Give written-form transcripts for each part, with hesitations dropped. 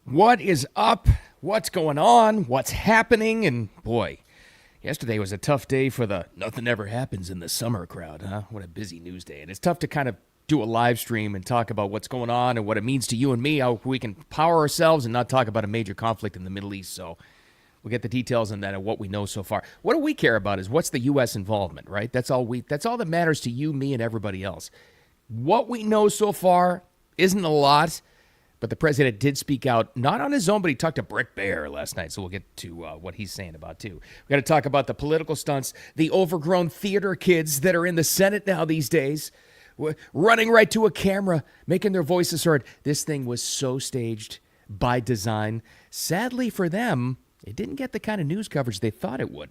What is up? What's going on? What's happening? And boy, yesterday was a tough day for the nothing ever happens in the summer crowd, huh? What a busy news day. And it's tough to kind of do a live stream and talk about what's going on and what it means to you and me, how we can power ourselves and not talk about a major conflict in the Middle East. So we'll get the details on that and what we know so far. What do we care about is what's the U.S. involvement, right? That's all that matters to you, me, and everybody else. What we know so far isn't a lot. But the president did speak out, not on his own, but he talked to Bret Baier last night. So we'll get to what he's saying about, too. We've got to talk about the political stunts, the overgrown theater kids that are in the Senate now these days, running right to a camera, making their voices heard. This thing was so staged by design. Sadly for them, it didn't get the kind of news coverage they thought it would.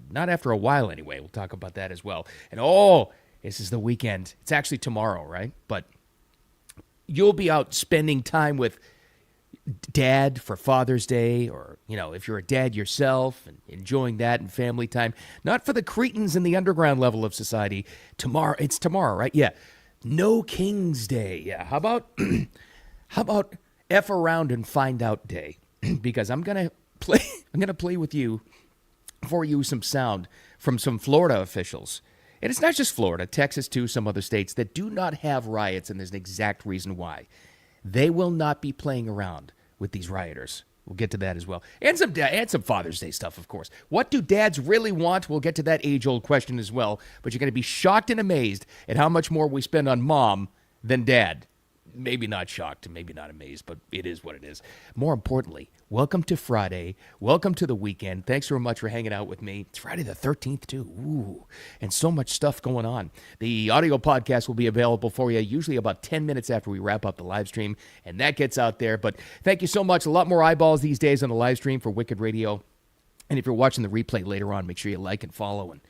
Not after a while, anyway. We'll talk about that as well. And, this is the weekend. It's actually tomorrow, right? But you'll be out spending time with dad for Father's Day, or, if you're a dad yourself, and enjoying that and family time. Not for the cretins in the underground level of society. It's tomorrow, right? Yeah. No King's Day. Yeah. How about F around and find out day? Because I'm going to play with you for you some sound from some Florida officials. And it's not just Florida, Texas too, some other states that do not have riots, and there's an exact reason why. They will not be playing around with these rioters. We'll get to that as well. And some Father's Day stuff, of course. What do dads really want? We'll get to that age-old question as well. But you're going to be shocked and amazed at how much more we spend on mom than dad. Maybe not shocked, maybe not amazed, but it is what it is. More importantly, welcome to Friday. Welcome to the weekend. Thanks very much for hanging out with me. It's Friday the 13th, too. Ooh, and so much stuff going on. The audio podcast will be available for you usually about 10 minutes after we wrap up the live stream, and that gets out there. But thank you so much. A lot more eyeballs these days on the live stream for Wicked Radio. And if you're watching the replay later on, make sure you like and follow and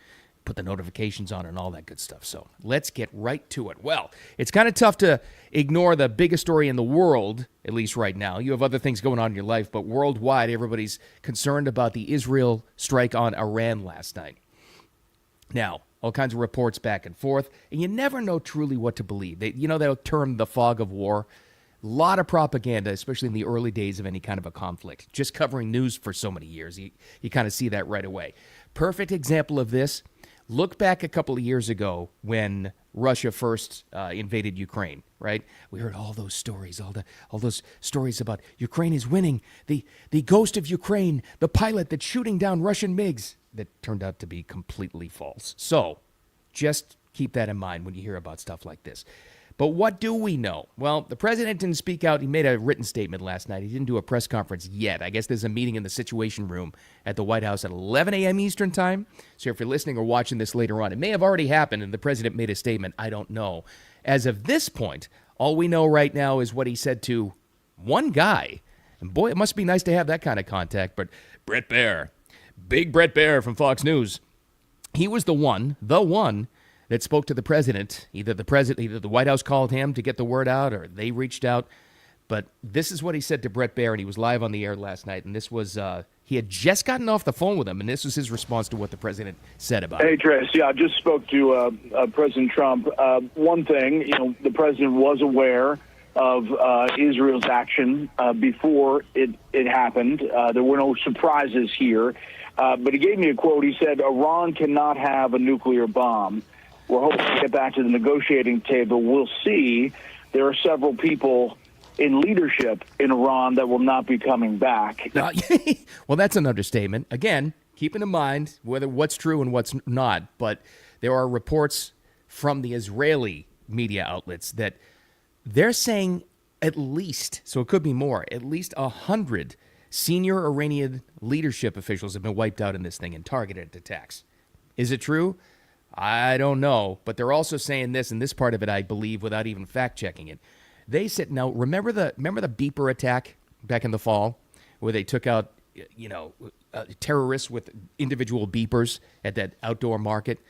put the notifications on and all that good stuff. So let's get right to it. Well, it's kind of tough to ignore the biggest story in the world, at least right now. You have other things going on in your life, but worldwide, everybody's concerned about the Israel strike on Iran last night. Now, all kinds of reports back and forth, and you never know truly what to believe. That term, the fog of war. A lot of propaganda, especially in the early days of any kind of a conflict. Just covering news for so many years, you kind of see that right away. Perfect example of this. Look back a couple of years ago when Russia first invaded Ukraine, right? We heard all those stories, all those stories about Ukraine is winning, the ghost of Ukraine, the pilot that's shooting down Russian MiGs, that turned out to be completely false. So just keep that in mind when you hear about stuff like this. But what do we know? Well, the president didn't speak out. He made a written statement last night. He didn't do a press conference yet. I guess there's a meeting in the Situation Room at the White House at 11 a.m. Eastern time. So if you're listening or watching this later on, it may have already happened and the president made a statement. I don't know. As of this point, all we know right now is what he said to one guy. And boy, it must be nice to have that kind of contact. But Bret Baier, big Bret Baier from Fox News, he was the one that spoke to the president. Either the White House called him to get the word out, or they reached out. But this is what he said to Bret Baier, and he was live on the air last night. And this was he had just gotten off the phone with him, and this was his response to what the president said about it. Hey, Trace. Yeah, I just spoke to President Trump. One thing, the president was aware of Israel's action before it happened. There were no surprises here. But he gave me a quote. He said, "Iran cannot have a nuclear bomb. We're hoping to get back to the negotiating table. We'll see. There are several people in leadership in Iran that will not be coming back." Well, that's an understatement. Again, keeping in mind what's true and what's not. But there are reports from the Israeli media outlets that they're saying at least, so it could be more, at least 100 senior Iranian leadership officials have been wiped out in this thing and targeted attacks. Is it true? I don't know, but they're also saying this, and this part of it I believe without even fact-checking it. They said, now, remember the beeper attack back in the fall where they took out, terrorists with individual beepers at that outdoor market?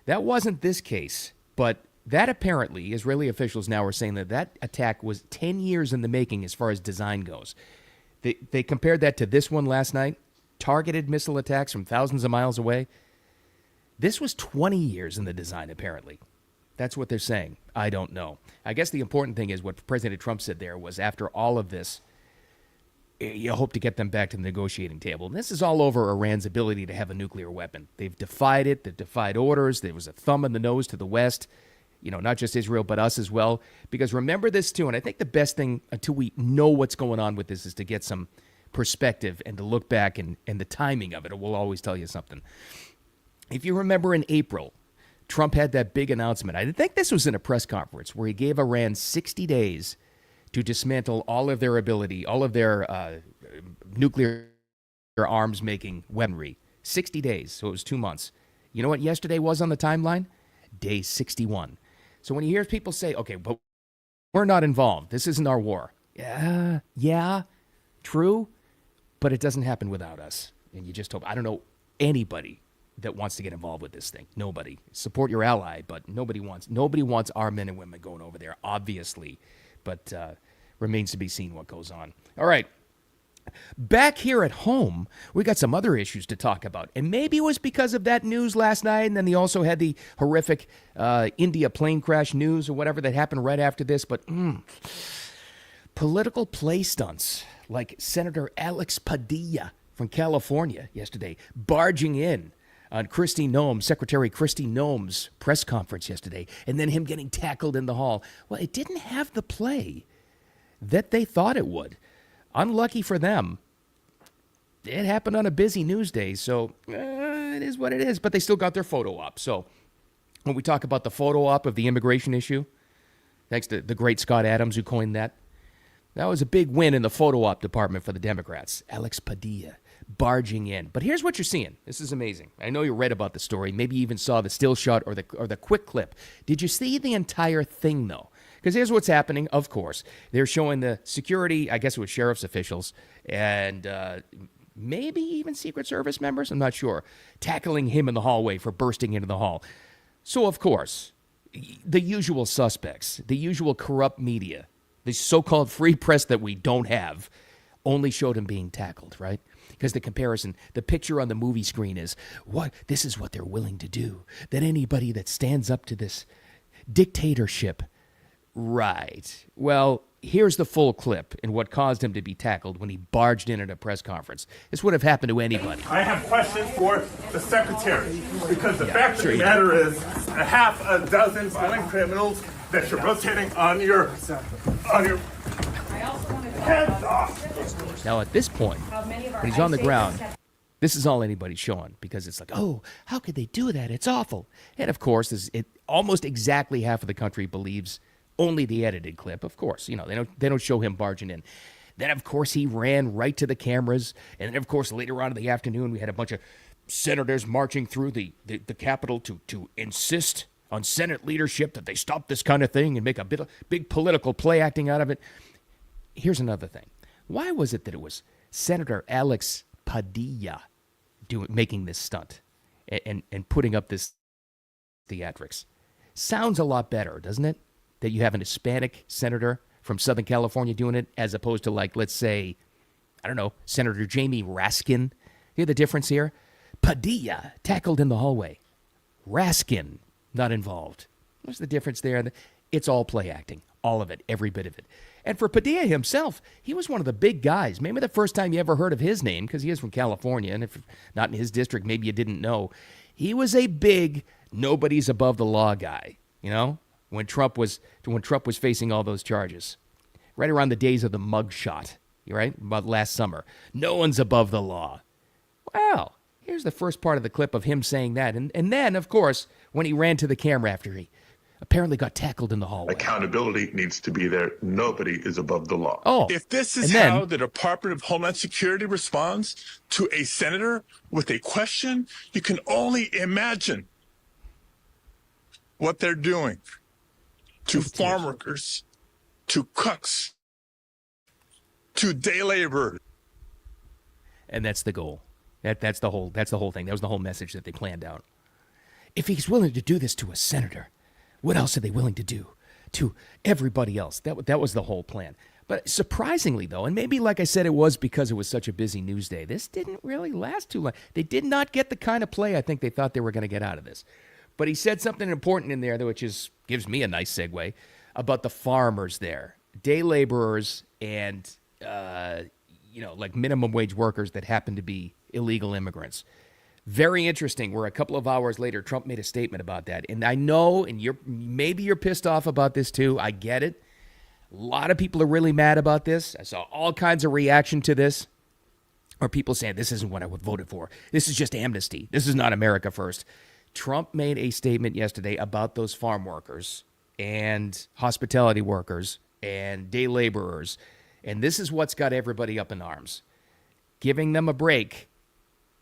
That wasn't this case, but that apparently, Israeli officials now are saying that attack was 10 years in the making as far as design goes. They compared that to this one last night, targeted missile attacks from thousands of miles away. This was 20 years in the design, apparently. That's what they're saying. I don't know. I guess the important thing is what President Trump said there was after all of this, you hope to get them back to the negotiating table. And this is all over Iran's ability to have a nuclear weapon. They've defied it. They've defied orders. There was a thumb in the nose to the West, not just Israel, but us as well. Because remember this, too, and I think the best thing until we know what's going on with this is to get some perspective and to look back and the timing of it. It will always tell you something. If you remember in April, Trump had that big announcement. I think this was in a press conference where he gave Iran 60 days to dismantle all of their ability, all of their nuclear arms-making weaponry. 60 days, so it was 2 months. You know what yesterday was on the timeline? Day 61. So when you hear people say, okay, but we're not involved, this isn't our war. Yeah, true, but it doesn't happen without us. And you just hope, I don't know anybody that wants to get involved with this thing. Nobody. Support your ally, but nobody wants our men and women going over there, obviously. But remains to be seen what goes on. All right. Back here at home, we got some other issues to talk about. And maybe it was because of that news last night, and then they also had the horrific India plane crash news or whatever that happened right after this. But political play stunts like Senator Alex Padilla from California yesterday barging in on Secretary Kristi Noem's press conference yesterday, and then him getting tackled in the hall. Well, it didn't have the play that they thought it would. Unlucky for them. It happened on a busy news day, so it is what it is. But they still got their photo op. So when we talk about the photo op of the immigration issue, thanks to the great Scott Adams who coined that, that was a big win in the photo op department for the Democrats. Alex Padilla barging in. But here's what you're seeing. This is amazing. I know you read about the story. Maybe you even saw the still shot or the quick clip. Did you see the entire thing, though? Because here's what's happening, of course. They're showing the security, I guess it was sheriff's officials, and maybe even Secret Service members, I'm not sure, tackling him in the hallway for bursting into the hall. So, of course, the usual suspects, the usual corrupt media, the so-called free press that we don't have, only showed him being tackled, right? Because the comparison, the picture on the movie screen is, this is what they're willing to do. That anybody that stands up to this dictatorship. Right. Well, here's the full clip and what caused him to be tackled when he barged in at a press conference. This would have happened to anybody. I have questions for the secretary, because the fact of the matter is a half a dozen violent criminals that you're rotating on your heads off. Now, at this point, when he's on the ground, this is all anybody's showing, because it's like, oh, how could they do that? It's awful. And, of course, almost exactly half of the country believes only the edited clip. Of course, they don't show him barging in. Then, of course, he ran right to the cameras. And then, of course, later on in the afternoon, we had a bunch of senators marching through the Capitol to insist on Senate leadership that they stop this kind of thing and make a big political play acting out of it. Here's another thing. Why was it that it was Senator Alex Padilla making this stunt and putting up this theatrics? Sounds a lot better, doesn't it? That you have an Hispanic senator from Southern California doing it, as opposed to, like, let's say, I don't know, Senator Jamie Raskin. Hear the difference here? Padilla tackled in the hallway. Raskin not involved. What's the difference there? It's all play acting. All of it, every bit of it. And for Padilla himself, he was one of the big guys. Maybe the first time you ever heard of his name, because he is from California, and if not in his district, maybe you didn't know. He was a big, nobody's above the law guy, when Trump was facing all those charges. Right around the days of the mug shot, right? About last summer. No one's above the law. Well, here's the first part of the clip of him saying that. And then, of course, when he ran to the camera after he apparently got tackled in the hallway. Accountability needs to be there. Nobody is above the law. Oh, if this is how the Department of Homeland Security responds to a senator with a question, you can only imagine what they're doing to farm workers, to cooks, to day laborers. And that's the goal. That's the whole thing. That was the whole message that they planned out. If he's willing to do this to a senator, what else are they willing to do to everybody else? That was the whole plan. But surprisingly, though, and maybe, like I said, it was because it was such a busy news day, this didn't really last too long. They did not get the kind of play I think they thought they were going to get out of this. But he said something important in there, which gives me a nice segue, about the farmers there, day laborers, and like minimum wage workers that happen to be illegal immigrants. Very interesting. Where a couple of hours later, Trump made a statement about that. And I know, and maybe you're pissed off about this too. I get it. A lot of people are really mad about this. I saw all kinds of reaction to this. Or people saying, this isn't what I would vote for. This is just amnesty. This is not America first. Trump made a statement yesterday about those farm workers and hospitality workers and day laborers. And this is what's got everybody up in arms. Giving them a break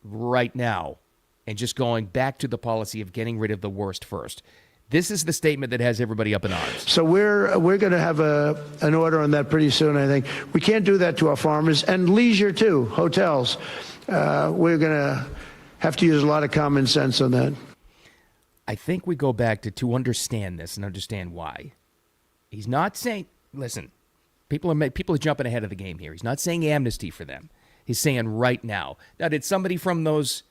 right now and just going back to the policy of getting rid of the worst first. This is the statement that has everybody up in arms. So we're going to have an order on that pretty soon, I think. We can't do that to our farmers and leisure too, hotels. We're going to have to use a lot of common sense on that. I think we go back to understand this and understand why. He's not saying, listen, people are jumping ahead of the game here. He's not saying amnesty for them. He's saying right now. Now, did somebody from those,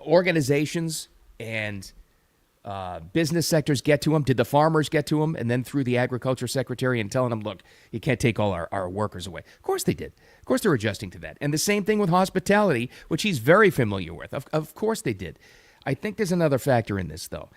organizations and business sectors get to him? Did the farmers get to him? And then through the agriculture secretary and telling them, look, you can't take all our workers away. Of course they did. Of course they're adjusting to that. And the same thing with hospitality, which he's very familiar with. Of course they did. I think there's another factor in this, though.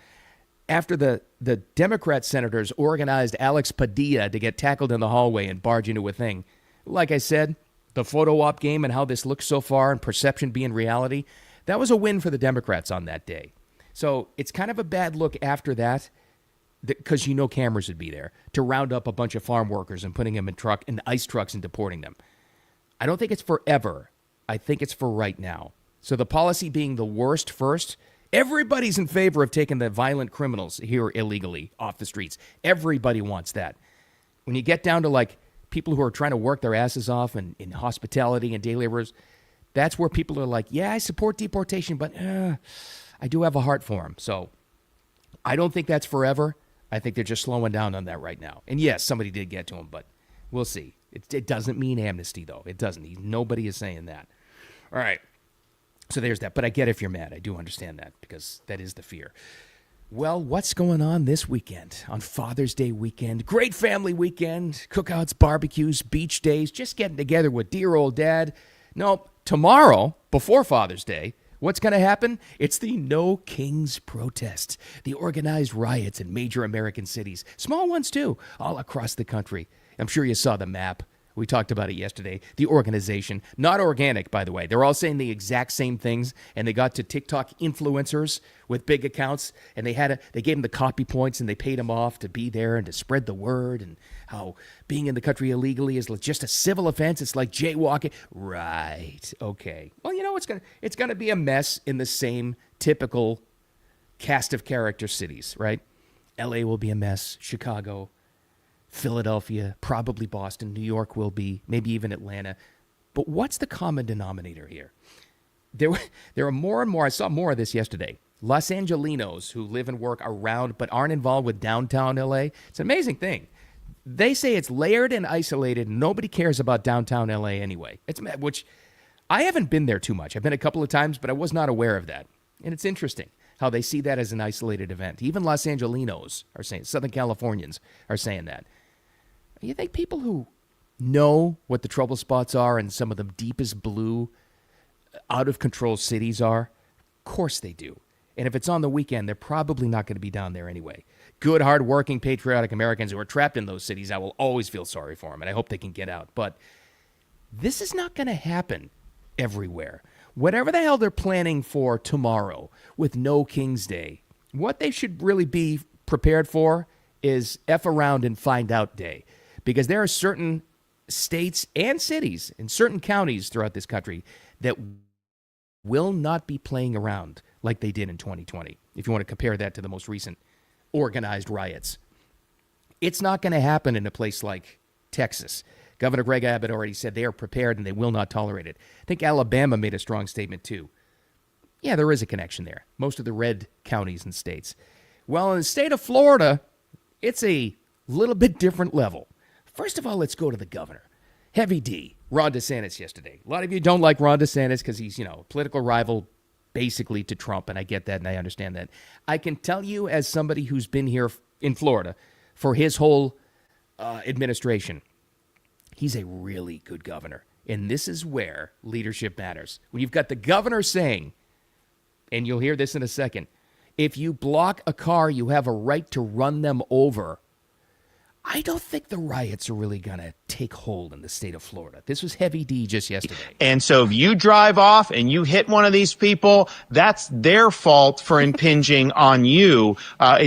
After the Democrat senators organized Alex Padilla to get tackled in the hallway and barge into a thing, like I said, the photo op game and how this looks so far and perception being reality, that was a win for the Democrats on that day. So it's kind of a bad look after that, because cameras would be there to round up a bunch of farm workers and putting them in ice trucks and deporting them. I don't think it's forever. I think it's for right now. So the policy being the worst first, everybody's in favor of taking the violent criminals here illegally off the streets. Everybody wants that. When you get down to like people who are trying to work their asses off in hospitality and day laborers, that's where people are like, yeah, I support deportation, but I do have a heart for them. So I don't think that's forever. I think they're just slowing down on that right now. And yes, somebody did get to him, but we'll see. It doesn't mean amnesty, though. It doesn't. Nobody is saying that. All right. So there's that. But I get if you're mad. I do understand that because that is the fear. Well, what's going on this weekend? On Father's Day weekend, great family weekend, cookouts, barbecues, beach days, just getting together with dear old dad. No, tomorrow, before Father's Day, what's going to happen? It's the No Kings protest, the organized riots in major American cities, small ones too, all across the country. I'm sure you saw the map. We talked about it yesterday. The organization, not organic, by the way. They're all saying the exact same things, and they got to TikTok influencers with big accounts, and they gave them the copy points, and they paid them off to be there and to spread the word, and how being in the country illegally is just a civil offense. It's like jaywalking. Right. Okay. Well, it's gonna be a mess in the same typical cast of character cities, right? L.A. will be a mess. Chicago, Philadelphia, probably Boston, New York will be, maybe even Atlanta. But what's the common denominator here? There are more and more, I saw more of this yesterday, Los Angelinos who live and work around but aren't involved with downtown LA. It's an amazing thing. They say it's layered and isolated. Nobody cares about downtown LA anyway. Which I haven't been there too much. I've been a couple of times, but I was not aware of that. And it's interesting how they see that as an isolated event. Even Los Angelinos are saying, Southern Californians are saying that. You think people who know what the trouble spots are and some of the deepest blue, out-of-control cities are? Of course they do. And if it's on the weekend, they're probably not going to be down there anyway. Good, hard-working, patriotic Americans who are trapped in those cities, I will always feel sorry for them, and I hope they can get out. But this is not going to happen everywhere. Whatever the hell they're planning for tomorrow with No King's Day, what they should really be prepared for is F around and find out day. Because there are certain states and cities and certain counties throughout this country that will not be playing around like they did in 2020, if you want to compare that to the most recent organized riots. It's not going to happen in a place like Texas. Governor Greg Abbott already said they are prepared and they will not tolerate it. I think Alabama made a strong statement too. Yeah, there is a connection there. Most of the red counties and states. Well, in the state of Florida, it's a little bit different level. First of all, let's go to the governor. Heavy D, Ron DeSantis yesterday. A lot of you don't like Ron DeSantis because he's, a political rival basically to Trump, and I get that and I understand that. I can tell you as somebody who's been here in Florida for his whole administration, He's a really good governor. And this is where leadership matters. When you've got the governor saying, and you'll hear this in a second, if you block a car, you have a right to run them over. I don't think the riots are really going to take hold in the state of Florida. This was heavy D just yesterday. And so if you drive off and you hit one of these people, that's their fault for impinging on you.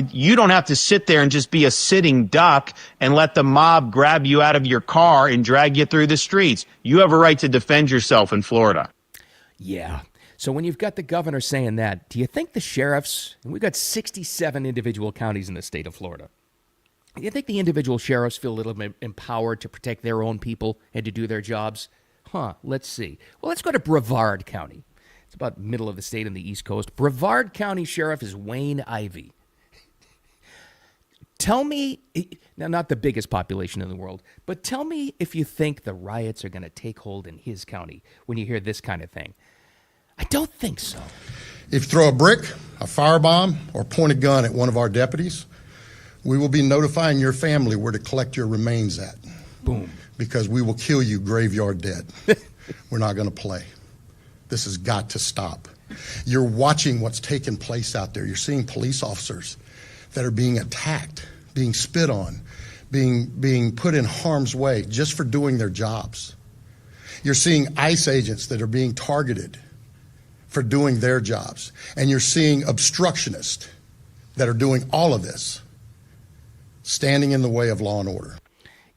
You don't have to sit there and just be a sitting duck and let the mob grab you out of your car and drag you through the streets. You have a right to defend yourself in Florida. Yeah. So when you've got the governor saying that, do you think the sheriffs, and we've got 67 individual counties in the state of Florida, do you think the individual sheriffs feel a little bit empowered to protect their own people and to do their jobs? Let's see. Well, let's go to Brevard County. It's about middle of the state on the East Coast. Brevard County Sheriff is Wayne Ivey. Tell me, now not the biggest population in the world, but tell me if you think the riots are going to take hold in his county when you hear this kind of thing. I don't think so. If you throw a brick, a firebomb, or point a gun at one of our deputies, we will be notifying your family where to collect your remains at. Boom. Because we will kill you graveyard dead. We're not going to play. This has got to stop. You're watching what's taking place out there. You're seeing police officers that are being attacked, being spit on, being put in harm's way just for doing their jobs. You're seeing ICE agents that are being targeted for doing their jobs. And you're seeing obstructionists that are doing all of this, standing in the way of law and order.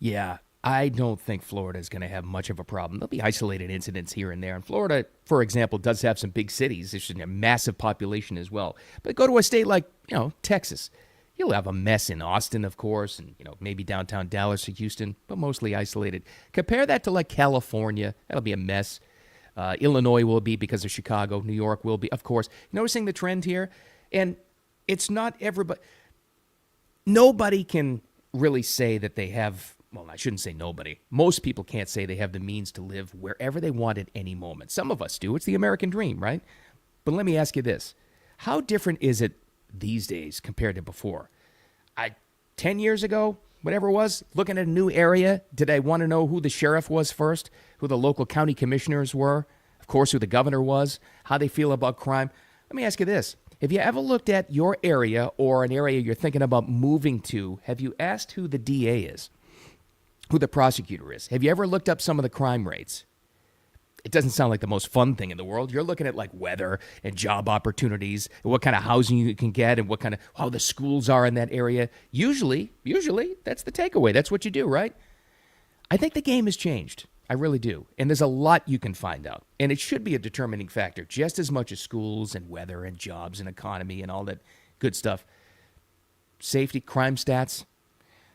Yeah, I don't think Florida is going to have much of a problem. There'll be isolated incidents here and there. And Florida, for example, does have some big cities. There's a massive population as well. But go to a state like, Texas. You'll have a mess in Austin, of course, and, maybe downtown Dallas or Houston, but mostly isolated. Compare that to like California. That'll be a mess. Illinois will be because of Chicago. New York will be, of course. Noticing the trend here? And it's not everybody. Nobody can really say that they have, well, I shouldn't say nobody. Most people can't say they have the means to live wherever they want at any moment. Some of us do. It's the American dream, right? But let me ask you this. How different is it these days compared to before? 10 years ago, whatever it was, looking at a new area, did I want to know who the sheriff was first, who the local county commissioners were, of course, who the governor was, how they feel about crime? Let me ask you this. Have you ever looked at your area or an area you're thinking about moving to? Have you asked who the DA is, who the prosecutor is? Have you ever looked up some of the crime rates? It doesn't sound like the most fun thing in the world. You're looking at like weather and job opportunities and what kind of housing you can get and how the schools are in that area. Usually, that's the takeaway. That's what you do, right? I think the game has changed. I really do. And there's a lot you can find out. And it should be a determining factor just as much as schools and weather and jobs and economy and all that good stuff. Safety, crime stats,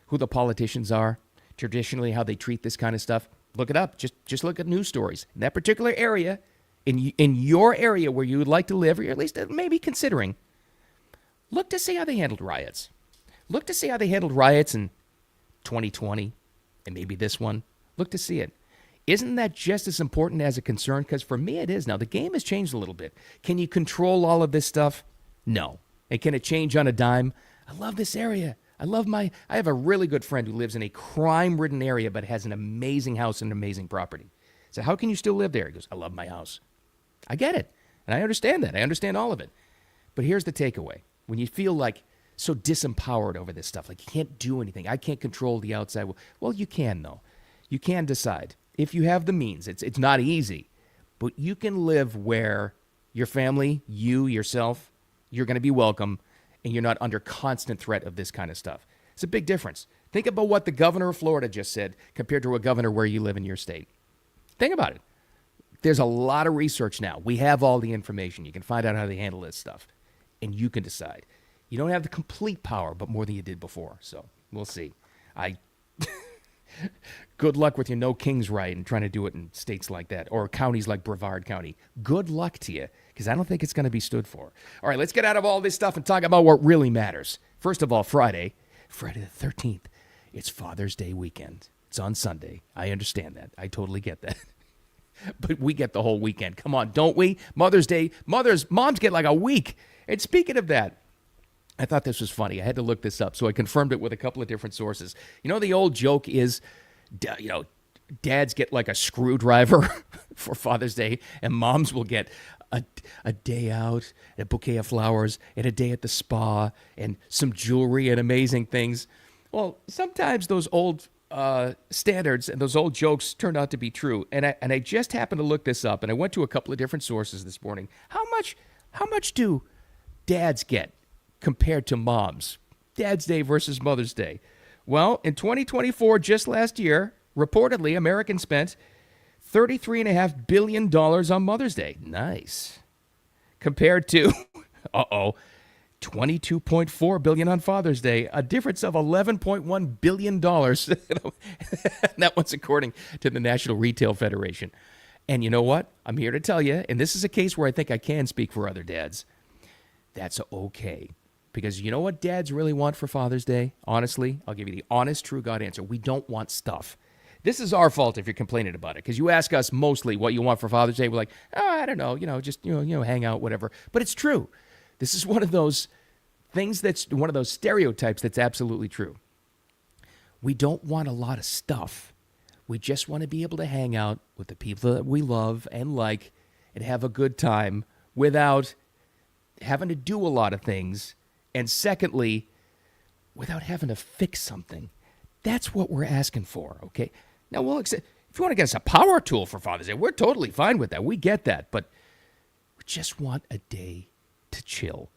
who the politicians are, traditionally how they treat this kind of stuff. Look it up. Just look at news stories. In that particular area, in your area where you would like to live, or at least maybe considering, look to see how they handled riots. Look to see how they handled riots in 2020 and maybe this one. Look to see it. Isn't that just as important as a concern? Because for me it is. Now, the game has changed a little bit. Can you control all of this stuff? No. And can it change on a dime? I love this area. I have a really good friend who lives in a crime-ridden area but has an amazing house and an amazing property. So how can you still live there? He goes, I love my house. I get it. And I understand that. I understand all of it. But here's the takeaway. When you feel like so disempowered over this stuff, like you can't do anything, I can't control the outside world. Well, you can, though. You can decide. If you have the means, it's not easy, but you can live where your family, you, yourself, you're going to be welcome, and you're not under constant threat of this kind of stuff. It's a big difference. Think about what the governor of Florida just said compared to a governor where you live in your state. Think about it. There's a lot of research now. We have all the information. You can find out how they handle this stuff, and you can decide. You don't have the complete power, but more than you did before. So we'll see. Good luck with your no kings right and trying to do it in states like that or counties like Brevard County. Good luck to you, because I don't think it's going to be stood for. All right, let's get out of all this stuff and talk about what really matters. First of all, Friday the 13th. It's Father's Day weekend. It's on Sunday. I understand that. I totally get that. But we get the whole weekend. Come on, don't we? Mother's Day. Moms get like a week. And speaking of that, I thought this was funny. I had to look this up, so I confirmed it with a couple of different sources. The old joke is, dads get like a screwdriver for Father's Day, and moms will get a day out, a bouquet of flowers, and a day at the spa, and some jewelry and amazing things. Well, sometimes those old standards and those old jokes turned out to be true. And I just happened to look this up, and I went to a couple of different sources this morning. How much do dads get compared to moms? Dad's Day versus Mother's Day. Well, in 2024, just last year, reportedly, Americans spent $33.5 billion on Mother's Day. Nice. Compared to, $22.4 billion on Father's Day, a difference of $11.1 billion. That one's according to the National Retail Federation. And you know what? I'm here to tell you, and this is a case where I think I can speak for other dads, that's okay. Because you know what dads really want for Father's Day? Honestly, I'll give you the honest, true God answer. We don't want stuff. This is our fault if you're complaining about it, because you ask us mostly what you want for Father's Day. We're like, I don't know, just hang out, whatever. But it's true. This is one of those things that's one of those stereotypes that's absolutely true. We don't want a lot of stuff. We just want to be able to hang out with the people that we love and like and have a good time without having to do a lot of things. And secondly, without having to fix something. That's what we're asking for, okay? Now, if you want to get us a power tool for Father's Day, we're totally fine with that. We get that. But we just want a day to chill.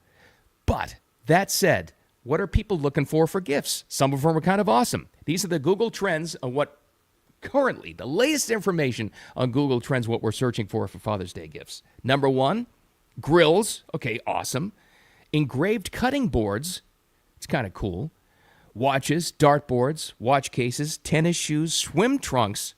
But that said, what are people looking for gifts? Some of them are kind of awesome. These are the Google Trends on what currently, the latest information on Google Trends, what we're searching for Father's Day gifts. Number 1, grills. Okay, awesome. Engraved cutting boards. It's kind of cool. Watches, dartboards, watch cases, tennis shoes, swim trunks.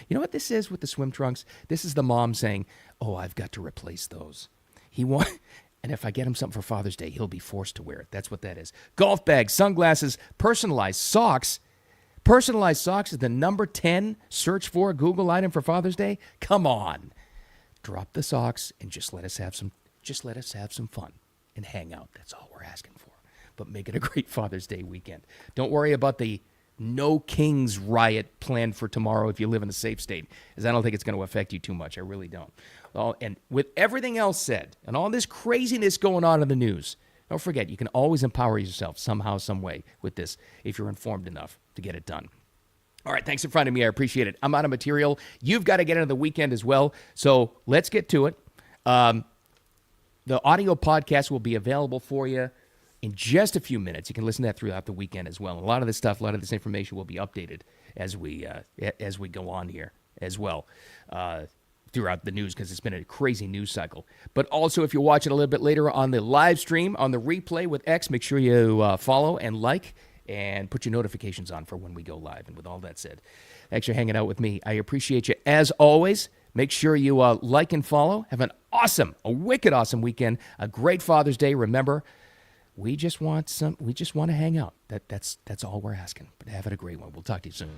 You know what this is with the swim trunks? This is the mom saying, I've got to replace those. And if I get him something for Father's Day, he'll be forced to wear it. That's what that is. Golf bags, sunglasses, personalized socks. Personalized socks is the number 10 search for Google item for Father's Day. Come on. Drop the socks and just let us have some fun and hang out. That's all we're asking for. But make it a great Father's Day weekend. Don't worry about the No Kings riot planned for tomorrow if you live in a safe state, as I don't think it's going to affect you too much. I really don't. And with everything else said and all this craziness going on in the news, don't forget, you can always empower yourself somehow, some way with this if you're informed enough to get it done. All right, thanks for finding me. I appreciate it. I'm out of material. You've got to get into the weekend as well. So let's get to it. The audio podcast will be available for you in just a few minutes. You can listen to that throughout the weekend as well. A lot of this information will be updated as we go on here as well throughout the news, because it's been a crazy news cycle. But also, if you're watching a little bit later on the live stream, on the replay with X, make sure you follow and like and put your notifications on for when we go live. And with all that said, thanks for hanging out with me. I appreciate you as always. Make sure you like and follow. Have a wicked awesome weekend, a great Father's Day. Remember, we just want to hang out. That's all we're asking. But have it a great one. We'll talk to you soon.